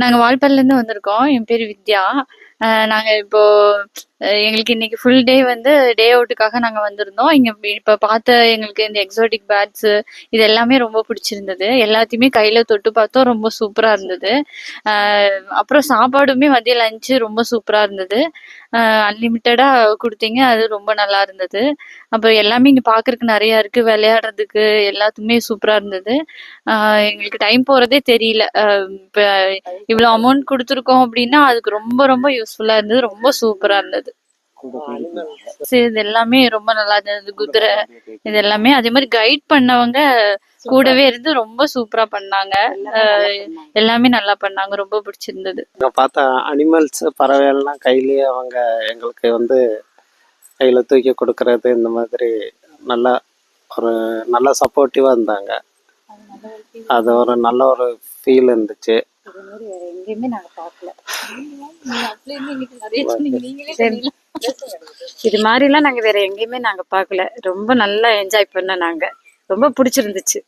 நாங்க வால்பாறைலேருந்து வந்திருக்கோம். என் பேரு வித்யா. நாங்க இப்போ எங்களுக்கு இன்னைக்கு ஃபுல் டே வந்து டே அவுட்டுக்காக நாங்க வந்திருந்தோம். இங்க இப்ப பார்த்த எங்களுக்கு இந்த எக்ஸாட்டிக் பேர்ட்ஸ் இது எல்லாமே ரொம்ப பிடிச்சிருந்தது. எல்லாத்தையுமே கையில தொட்டு பார்த்தோம். ரொம்ப சூப்பரா இருந்தது. அப்புறம் சாப்பாடுமே மதிய லஞ்சு ரொம்ப சூப்பரா இருந்தது. அன்லிமிட்டடா குடுத்தீங்க. அது ரொம்ப நல்லா இருந்தது. அப்புறம் எல்லாமே இங்க பார்க்கறதுக்கு நெறைய இருக்கு. விளையாடுறதுக்கு எல்லாத்துக்குமே சூப்பரா இருந்தது. எங்களுக்கு டைம் போறதே தெரியல. இப்ப இவ்வளவு அமௌண்ட் கொடுத்துருக்கோம் அப்படின்னா அதுக்கு ரொம்ப ரொம்ப யூஸ்ஃபுல்லா இருந்தது. ரொம்ப சூப்பரா இருந்தது. இது எல்லாமே ரொம்ப நல்லா இருந்தது. குதிரை இது எல்லாமே அதே மாதிரி கைட் பண்ணவங்க கூடவே இருந்து ரொம்ப சூப்பரா பண்ணாங்க. எல்லாமே நல்லா பண்ணாங்க. ரொம்ப பிடிச்சிருந்தது. பார்த்தா அனிமல்ஸ் பறவைகள்லாம் கையிலேயே அவங்க எங்களுக்கு வந்து கையில் தூக்கி கொடுக்கறது இந்த மாதிரி நல்லா ஒரு நல்ல சப்போர்ட்டிவாக இருந்தாங்க. அது ஒரு நல்ல ஒரு ஃபீல் இருந்துச்சு. எங்கேயுமே நாங்க பார்க்கல. இது மாதிரிலாம் நாங்க வேற எங்கேயுமே நாங்க பார்க்கல. ரொம்ப நல்லா என்ஜாய் பண்ணோம். நாங்க ரொம்ப பிடிச்சிருந்துச்சு.